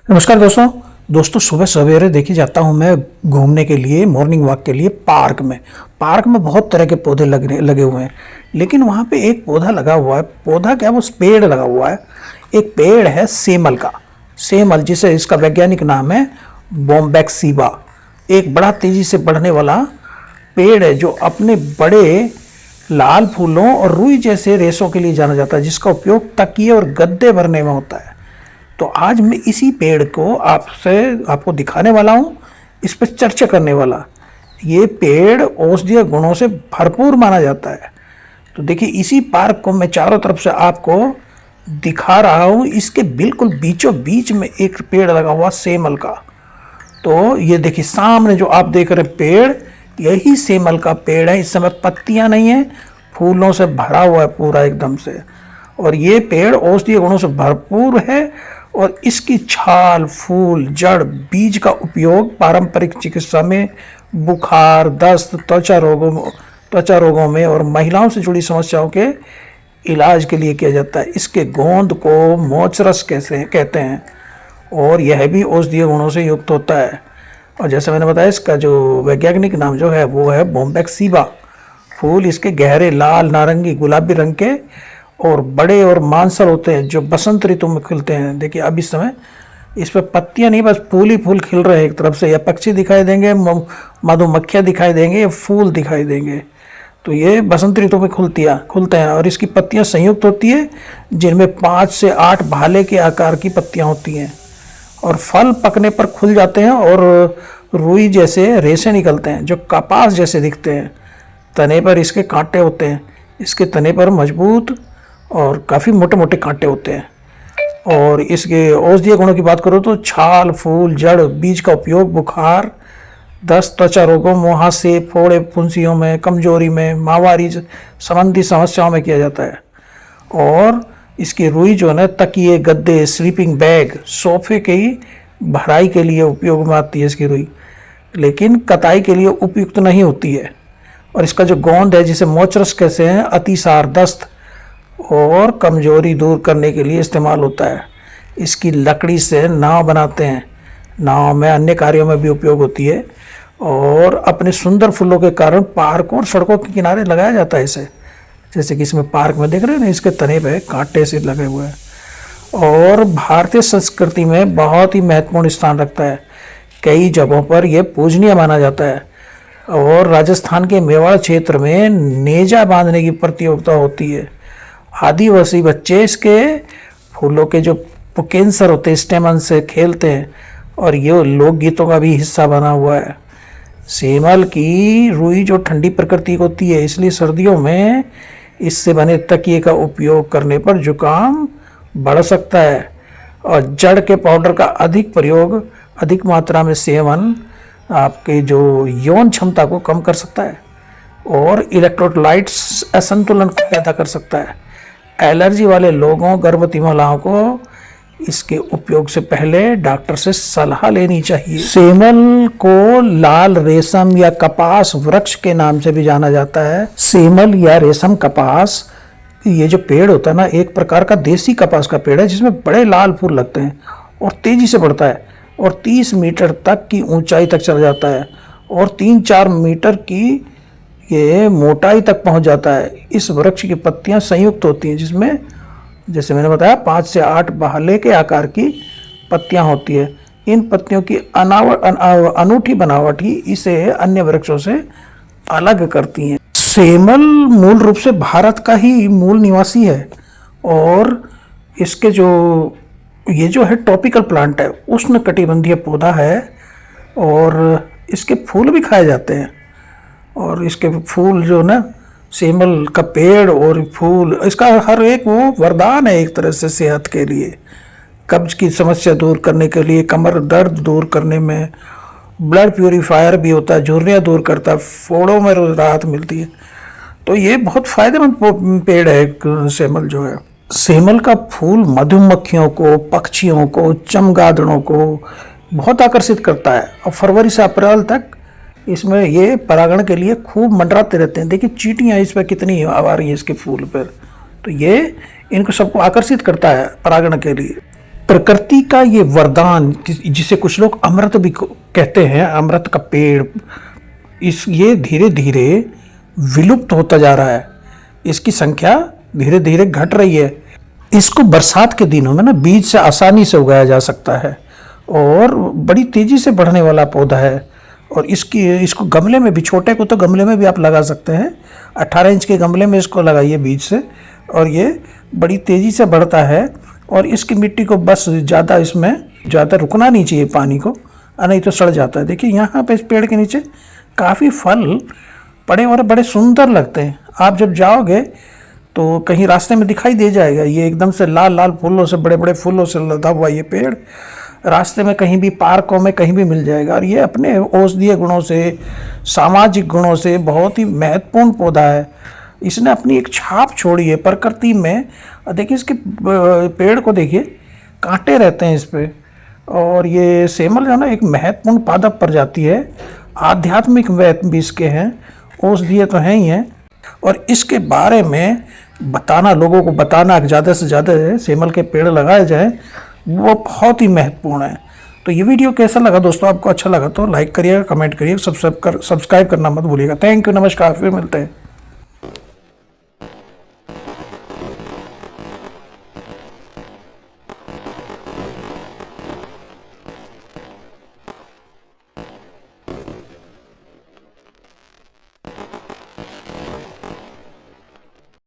नमस्कार दोस्तों। सुबह सवेरे देखी जाता हूँ मैं घूमने के लिए, मॉर्निंग वॉक के लिए पार्क में बहुत तरह के पौधे लगे हुए हैं। लेकिन वहाँ पे एक पौधा लगा हुआ है। पौधा क्या, वो पेड़ लगा हुआ है। एक पेड़ है सेमल का, सेमल जिसे इसका वैज्ञानिक नाम है बॉम्बैक्सीबा। एक बड़ा तेजी से बढ़ने वाला पेड़ है जो अपने बड़े लाल फूलों और रुई जैसे रेशों के लिए जाना जाता है, जिसका उपयोग तकिए और गद्दे भरने में होता है। तो आज मैं इसी पेड़ को आपको दिखाने वाला हूँ, इस पर चर्चा करने वाला। ये पेड़ औषधीय गुणों से भरपूर माना जाता है। तो देखिए, इसी पार्क को मैं चारों तरफ से आपको दिखा रहा हूँ। इसके बिल्कुल बीचों बीच में एक पेड़ लगा हुआ सेमल का। तो ये देखिए, सामने जो आप देख रहे पेड़, यही सेमल का पेड़ है। इस समय पत्तियां नहीं है, फूलों से भरा हुआ है पूरा एकदम से। और ये पेड़ औषधीय गुणों से भरपूर है और इसकी छाल, फूल, जड़, बीज का उपयोग पारंपरिक चिकित्सा में बुखार, दस्त, त्वचा रोगों में और महिलाओं से जुड़ी समस्याओं के इलाज के लिए किया जाता है। इसके गोंद को मोचरस कहते हैं और यह भी औषधीय गुणों से युक्त होता है। और जैसे मैंने बताया, इसका जो वैज्ञानिक नाम जो है वो है बॉम्बैक्सीबा। फूल इसके गहरे लाल, नारंगी, गुलाबी रंग के और बड़े और मांसल होते हैं, जो बसंत ऋतु में खिलते हैं। देखिए, अब इस समय इस पर पत्तियां नहीं, बस फूल ही फूल खिल रहे हैं एक तरफ से। या पक्षी दिखाई देंगे, मधुमक्खियां दिखाई देंगे, या फूल दिखाई देंगे। तो ये बसंत ऋतु में खुलते हैं और इसकी पत्तियां संयुक्त होती है, जिनमें 5 से 8 भाले के आकार की पत्तियां होती हैं। और फल पकने पर खुल जाते हैं और रुई जैसे रेशे निकलते हैं, जो कपास जैसे दिखते हैं। तने पर इसके कांटे होते हैं। इसके तने पर मजबूत और काफ़ी मोटे मोटे कांटे होते हैं। और इसके औषधीय गुणों की बात करो तो छाल, फूल, जड़, बीज का उपयोग बुखार, दस्त, त्वचा रोगों, मुहासे, फोड़े, फुंसियों में, कमजोरी में, माहवारी संबंधी समस्याओं में किया जाता है। और इसकी रुई जो है ना, तकिए, गद्दे, स्लीपिंग बैग, सोफे की भराई के लिए उपयोग में आती है इसकी रुई, लेकिन कताई के लिए उपयुक्त नहीं होती है। और इसका जो गोंद है, जिसे मोचरस कहते हैं, अतिसार, दस्त और कमजोरी दूर करने के लिए इस्तेमाल होता है। इसकी लकड़ी से नाव बनाते हैं, नाव में अन्य कार्यों में भी उपयोग होती है। और अपने सुंदर फूलों के कारण पार्कों और सड़कों के किनारे लगाया जाता है इसे। जैसे कि इसमें पार्क में देख रहे हैं ना, इसके तने पे कांटे से लगे हुए हैं। और भारतीय संस्कृति में बहुत ही महत्वपूर्ण स्थान रखता है। कई जगहों पर यह पूजनीय माना जाता है। और राजस्थान के मेवाड़ क्षेत्र में नेजा बांधने की प्रतियोगिता होती है। आदिवासी बच्चे इसके फूलों के जो पुकेंसर होते हैं, स्टेमन से खेलते हैं, और ये लोकगीतों का भी हिस्सा बना हुआ है। सेमल की रुई जो ठंडी प्रकृति की होती है, इसलिए सर्दियों में इससे बने तकिए का उपयोग करने पर जुकाम बढ़ सकता है। और जड़ के पाउडर का अधिक प्रयोग, अधिक मात्रा में सेवन आपके जो यौन क्षमता को कम कर सकता है और इलेक्ट्रोलाइट्स असंतुलन को पैदा कर सकता है। एलर्जी वाले लोगों, गर्भवती महिलाओं को इसके उपयोग से पहले डॉक्टर से सलाह लेनी चाहिए। सेमल को लाल रेशम या कपास वृक्ष के नाम से भी जाना जाता है। सेमल या रेशम कपास, ये जो पेड़ होता है ना, एक प्रकार का देसी कपास का पेड़ है, जिसमें बड़े लाल फूल लगते हैं और तेजी से बढ़ता है और 30 मीटर तक की ऊंचाई तक चला जाता है और 3-4 मीटर की ये मोटाई तक पहुंच जाता है। इस वृक्ष की पत्तियां संयुक्त होती हैं, जिसमें जैसे मैंने बताया 5 से 8 भाले के आकार की पत्तियां होती है। इन पत्तियों की अनूठी बनावट ही इसे अन्य वृक्षों से अलग करती हैं। सेमल मूल रूप से भारत का ही मूल निवासी है और इसके ये जो है टॉपिकल प्लांट है, उष्णकटिबंधीय पौधा है और इसके फूल भी खाए जाते हैं। और इसके फूल जो ना, सेमल का पेड़ और फूल, इसका हर एक वो वरदान है एक तरह से सेहत के लिए। कब्ज की समस्या दूर करने के लिए, कमर दर्द दूर करने में, ब्लड प्यूरिफायर भी होता है, झुर्रियाँ दूर करता है, फोड़ों में राहत मिलती है। तो ये बहुत फायदेमंद पेड़ है सेमल जो है। सेमल का फूल मधुमक्खियों को, पक्षियों को, चमगादड़ों को बहुत आकर्षित करता है। और फरवरी से अप्रैल तक इसमें ये परागण के लिए खूब मंडराते रहते हैं। देखिए, चींटियां इस पर कितनी आ रही है इसके फूल पर। तो ये इनको सबको आकर्षित करता है परागण के लिए। प्रकृति का ये वरदान, जिसे कुछ लोग अमृत भी कहते हैं, अमृत का पेड़, ये धीरे धीरे विलुप्त होता जा रहा है। इसकी संख्या धीरे धीरे घट रही है। इसको बरसात के दिनों में ना बीज से आसानी से उगाया जा सकता है और बड़ी तेजी से बढ़ने वाला पौधा है। और इसको गमले में भी, छोटे को तो गमले में भी आप लगा सकते हैं। 18 इंच के गमले में इसको लगाइए बीज से, और ये बड़ी तेज़ी से बढ़ता है। और इसकी मिट्टी को बस इसमें ज़्यादा रुकना नहीं चाहिए पानी को, नहीं तो सड़ जाता है। देखिए यहाँ पे इस पेड़ के नीचे काफ़ी फल पड़े और बड़े सुंदर लगते हैं। आप जब जाओगे तो कहीं रास्ते में दिखाई दे जाएगा, ये एकदम से लाल लाल फूलों से, बड़े बड़े फूलों से लदा हुआ ये पेड़ रास्ते में कहीं भी, पार्कों में कहीं भी मिल जाएगा। और ये अपने औषधीय गुणों से, सामाजिक गुणों से बहुत ही महत्वपूर्ण पौधा है। इसने अपनी एक छाप छोड़ी है प्रकृति में। देखिए इसके पेड़ को देखिए, कांटे रहते हैं इस पे। और ये सेमल जो है ना, एक महत्वपूर्ण पादप प्रजाति है। आध्यात्मिक महत्व भी इसके हैं, औषधीय तो हैं ही हैं। और इसके बारे में बताना, लोगों को बताना ज़्यादा से ज़्यादा सेमल के पेड़ लगाए जाए, वो बहुत ही महत्वपूर्ण है। तो ये वीडियो कैसा लगा दोस्तों? आपको अच्छा लगा तो लाइक करिएगा, कमेंट करिएगा, सब्सक्राइब करना मत भूलिएगा। थैंक यू, नमस्कार, फिर मिलते हैं।